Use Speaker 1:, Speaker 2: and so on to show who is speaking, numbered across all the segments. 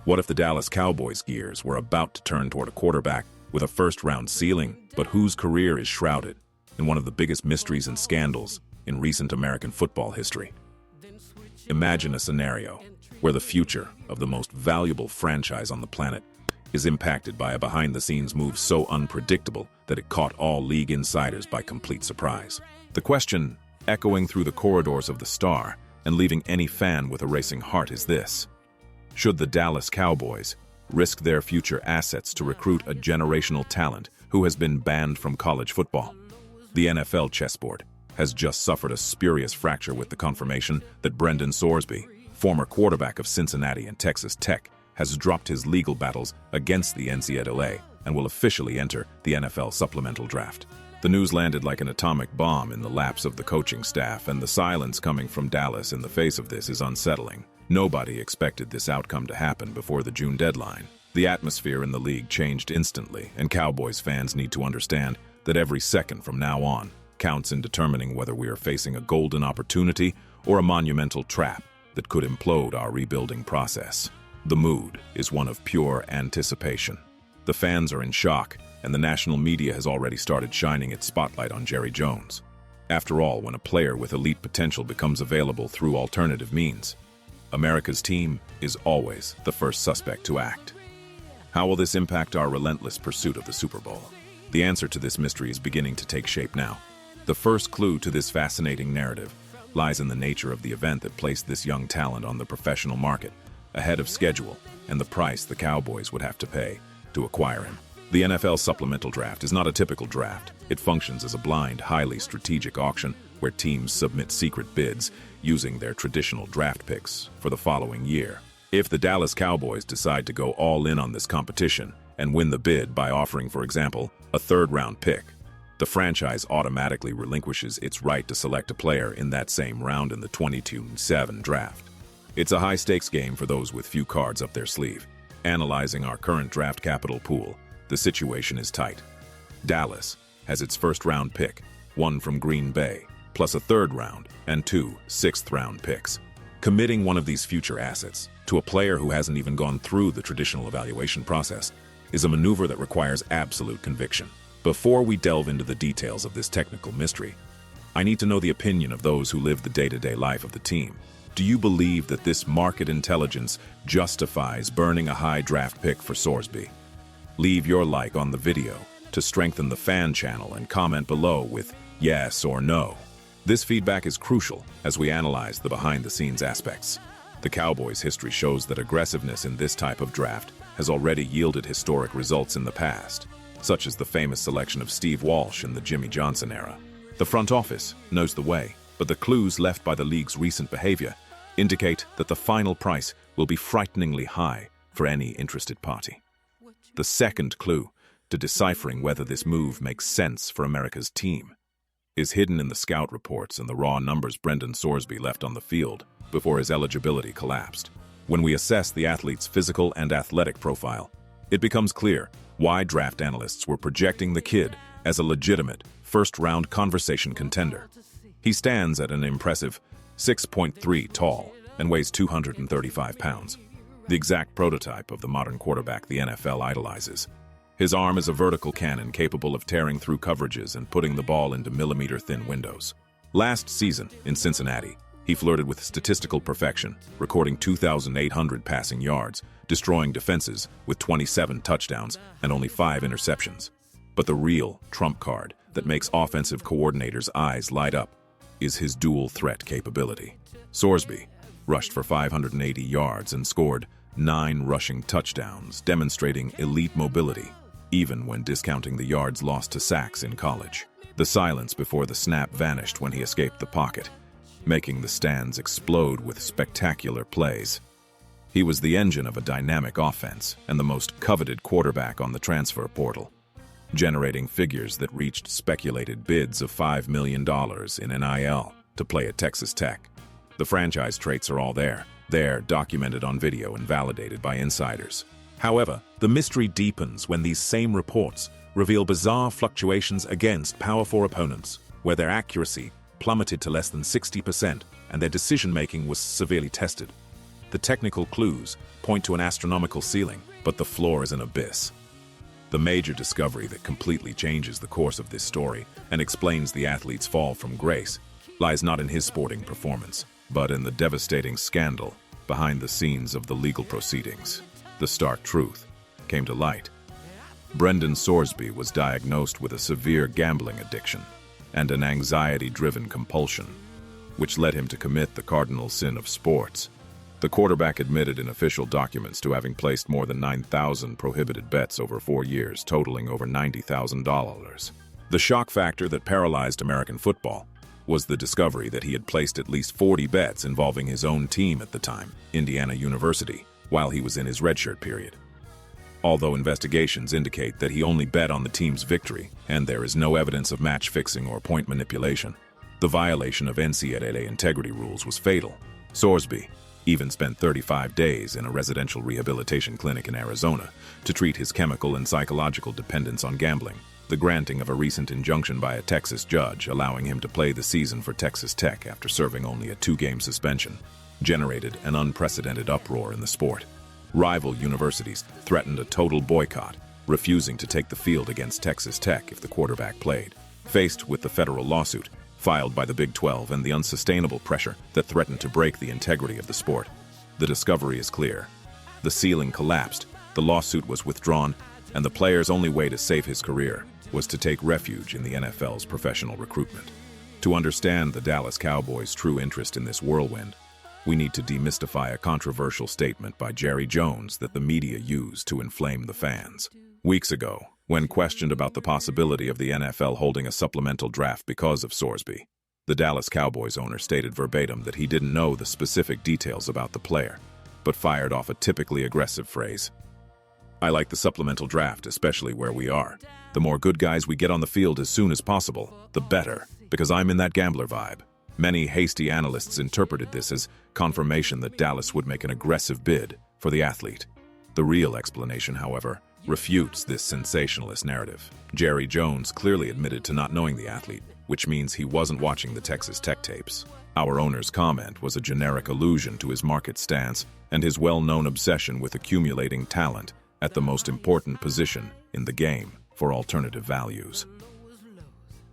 Speaker 1: What if the Dallas Cowboys' gears were about to turn toward a quarterback with a first-round ceiling, but whose career is shrouded in one of the biggest mysteries and scandals in recent American football history? Imagine a scenario where the future of the most valuable franchise on the planet is impacted by a behind-the-scenes move so unpredictable that it caught all league insiders by complete surprise. The question, echoing through the corridors of the Star and leaving any fan with a racing heart, is this: should the Dallas Cowboys risk their future assets to recruit a generational talent who has been banned from college football? The NFL chessboard has just suffered a spurious fracture with the confirmation that Brendan Sorsby, former quarterback of Cincinnati and Texas Tech, has dropped his legal battles against the NCAA and will officially enter the NFL supplemental draft. The news landed like an atomic bomb in the laps of the coaching staff, and the silence coming from Dallas in the face of this is unsettling. Nobody expected this outcome to happen before the June deadline. The atmosphere in the league changed instantly, and Cowboys fans need to understand that every second from now on counts in determining whether we are facing a golden opportunity or a monumental trap that could implode our rebuilding process. The mood is one of pure anticipation. The fans are in shock, and the national media has already started shining its spotlight on Jerry Jones. After all, when a player with elite potential becomes available through alternative means, America's team is always the first suspect to act. How will this impact our relentless pursuit of the Super Bowl? The answer to this mystery is beginning to take shape now. The first clue to this fascinating narrative lies in the nature of the event that placed this young talent on the professional market, ahead of schedule, and the price the Cowboys would have to pay to acquire him. The NFL supplemental draft is not a typical draft. It functions as a blind, highly strategic auction where teams submit secret bids using their traditional draft picks for the following year. If the Dallas Cowboys decide to go all in on this competition and win the bid by offering, for example, a third-round pick, the franchise automatically relinquishes its right to select a player in that same round in the 2027 draft. It's a high-stakes game for those with few cards up their sleeve. Analyzing our current draft capital pool, the situation is tight. Dallas has its first-round pick, one from Green Bay, plus a third-round and two sixth-round picks. Committing one of these future assets to a player who hasn't even gone through the traditional evaluation process is a maneuver that requires absolute conviction. Before we delve into the details of this technical mystery, I need to know the opinion of those who live the day-to-day life of the team. Do you believe that this market intelligence justifies burning a high draft pick for Sorsby? Leave your like on the video to strengthen the fan channel and comment below with yes or no. This feedback is crucial as we analyze the behind-the-scenes aspects. The Cowboys' history shows that aggressiveness in this type of draft has already yielded historic results in the past, such as the famous selection of Steve Walsh in the Jimmy Johnson era. The front office knows the way, but the clues left by the league's recent behavior indicate that the final price will be frighteningly high for any interested party. The second clue to deciphering whether this move makes sense for America's team is hidden in the scout reports and the raw numbers Brendan Sorsby left on the field before his eligibility collapsed. When we assess the athlete's physical and athletic profile, it becomes clear why draft analysts were projecting the kid as a legitimate first-round conversation contender. He stands at an impressive 6.3 tall and weighs 235 pounds, the exact prototype of the modern quarterback the NFL idolizes. His arm is a vertical cannon capable of tearing through coverages and putting the ball into millimeter-thin windows. Last season, in Cincinnati, he flirted with statistical perfection, recording 2,800 passing yards, destroying defenses with 27 touchdowns and only 5 interceptions. But the real trump card that makes offensive coordinators' eyes light up is his dual threat capability. Sorsby rushed for 580 yards and scored 9 rushing touchdowns, demonstrating elite mobility, even when discounting the yards lost to sacks in college. The silence before the snap vanished when he escaped the pocket, making the stands explode with spectacular plays. He was the engine of a dynamic offense and the most coveted quarterback on the transfer portal, generating figures that reached speculated bids of $5 million in NIL to play at Texas Tech. The franchise traits are all there, documented on video and validated by insiders. However, the mystery deepens when these same reports reveal bizarre fluctuations against Power 4 opponents, where their accuracy plummeted to less than 60% and their decision-making was severely tested. The technical clues point to an astronomical ceiling, but the floor is an abyss. The major discovery that completely changes the course of this story and explains the athlete's fall from grace lies not in his sporting performance, but in the devastating scandal behind the scenes of the legal proceedings. The stark truth came to light. Brendan Sorsby was diagnosed with a severe gambling addiction and an anxiety-driven compulsion, which led him to commit the cardinal sin of sports. The quarterback admitted in official documents to having placed more than 9,000 prohibited bets over 4 years, totaling over $90,000. The shock factor that paralyzed American football was the discovery that he had placed at least 40 bets involving his own team at the time, Indiana University, while he was in his redshirt period. Although investigations indicate that he only bet on the team's victory, and there is no evidence of match fixing or point manipulation, the violation of NCAA integrity rules was fatal. Sorsby even spent 35 days in a residential rehabilitation clinic in Arizona to treat his chemical and psychological dependence on gambling. The granting of a recent injunction by a Texas judge allowing him to play the season for Texas Tech after serving only a 2-game suspension generated an unprecedented uproar in the sport. Rival universities threatened a total boycott, refusing to take the field against Texas Tech if the quarterback played. Faced with the federal lawsuit filed by the Big 12 and the unsustainable pressure that threatened to break the integrity of the sport, the discovery is clear. The ceiling collapsed, the lawsuit was withdrawn, and the player's only way to save his career was to take refuge in the NFL's professional recruitment. To understand the Dallas Cowboys' true interest in this whirlwind, we need to demystify a controversial statement by Jerry Jones that the media used to inflame the fans. Weeks ago, when questioned about the possibility of the NFL holding a supplemental draft because of Sorsby, the Dallas Cowboys owner stated verbatim that he didn't know the specific details about the player, but fired off a typically aggressive phrase. "I like the supplemental draft, especially where we are. The more good guys we get on the field as soon as possible, the better, because I'm in that gambler vibe." Many hasty analysts interpreted this as confirmation that Dallas would make an aggressive bid for the athlete. The real explanation, however, refutes this sensationalist narrative. Jerry Jones clearly admitted to not knowing the athlete, which means he wasn't watching the Texas Tech tapes. Our owner's comment was a generic allusion to his market stance and his well-known obsession with accumulating talent at the most important position in the game for alternative values.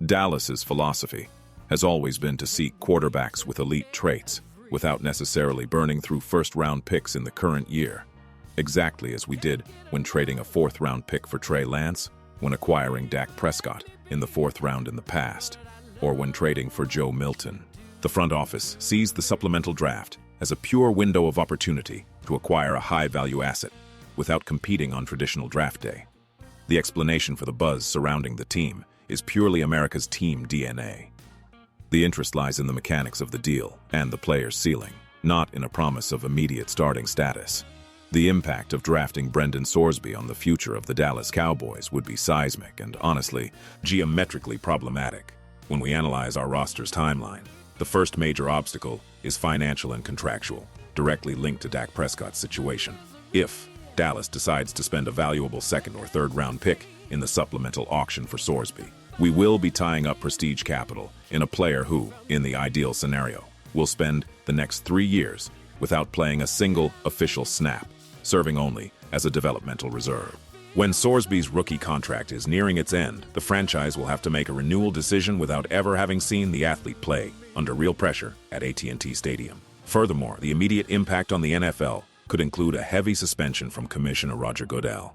Speaker 1: Dallas's philosophy has always been to seek quarterbacks with elite traits without necessarily burning through first-round picks in the current year, exactly as we did when trading a 4th-round pick for Trey Lance, when acquiring Dak Prescott in the 4th round in the past, or when trading for Joe Milton. The front office sees the supplemental draft as a pure window of opportunity to acquire a high-value asset without competing on traditional draft day. The explanation for the buzz surrounding the team is purely America's team DNA. The interest lies in the mechanics of the deal and the player's ceiling, not in a promise of immediate starting status. The impact of drafting Brendan Sorsby on the future of the Dallas Cowboys would be seismic and, honestly, geometrically problematic. When we analyze our roster's timeline, the first major obstacle is financial and contractual, directly linked to Dak Prescott's situation. If Dallas decides to spend a valuable 2nd or 3rd round pick in the supplemental auction for Sorsby, we will be tying up prestige capital in a player who, in the ideal scenario, will spend the next 3 years without playing a single official snap, serving only as a developmental reserve. When Sorsby's rookie contract is nearing its end, the franchise will have to make a renewal decision without ever having seen the athlete play under real pressure at AT&T Stadium. Furthermore, the immediate impact on the NFL could include a heavy suspension from Commissioner Roger Goodell.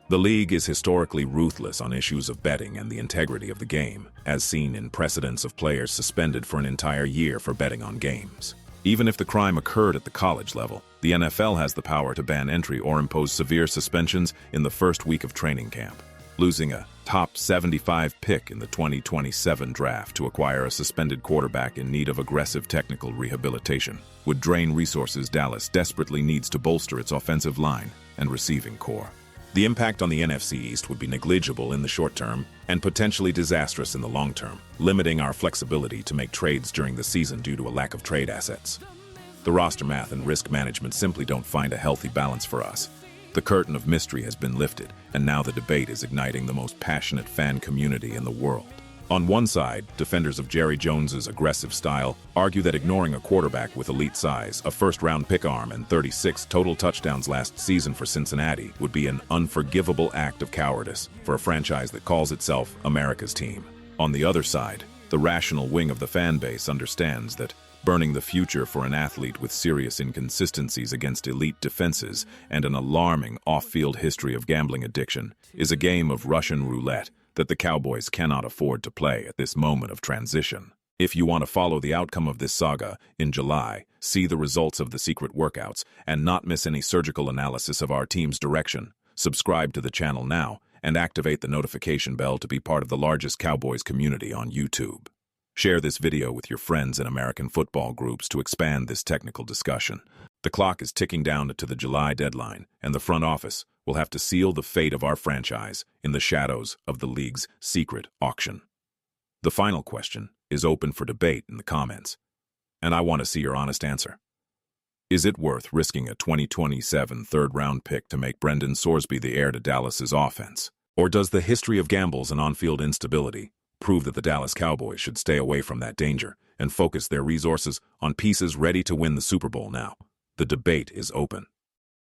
Speaker 1: The league is historically ruthless on issues of betting and the integrity of the game, as seen in precedents of players suspended for an entire year for betting on games. Even if the crime occurred at the college level, the NFL has the power to ban entry or impose severe suspensions in the first week of training camp. Losing a top 75 pick in the 2027 draft to acquire a suspended quarterback in need of aggressive technical rehabilitation would drain resources Dallas desperately needs to bolster its offensive line and receiving core. The impact on the NFC East would be negligible in the short term and potentially disastrous in the long term, limiting our flexibility to make trades during the season due to a lack of trade assets. The roster math and risk management simply don't find a healthy balance for us. The curtain of mystery has been lifted, and now the debate is igniting the most passionate fan community in the world. On one side, defenders of Jerry Jones's aggressive style argue that ignoring a quarterback with elite size, a first-round pick arm, and 36 total touchdowns last season for Cincinnati would be an unforgivable act of cowardice for a franchise that calls itself America's team. On the other side, the rational wing of the fan base understands that burning the future for an athlete with serious inconsistencies against elite defenses and an alarming off-field history of gambling addiction is a game of Russian roulette that the Cowboys cannot afford to play at this moment of transition. If you want to follow the outcome of this saga in July, see the results of the secret workouts, and not miss any surgical analysis of our team's direction, subscribe to the channel now and activate the notification bell to be part of the largest Cowboys community on YouTube. Share this video with your friends in American football groups to expand this technical discussion. The clock is ticking down to the July deadline, and the front office will have to seal the fate of our franchise in the shadows of the league's secret auction. The final question is open for debate in the comments, and I want to see your honest answer. Is it worth risking a 2027 third-round pick to make Brendan Sorsby the heir to Dallas's offense? Or does the history of gambles and on-field instability prove that the Dallas Cowboys should stay away from that danger and focus their resources on pieces ready to win the Super Bowl now? The debate is open.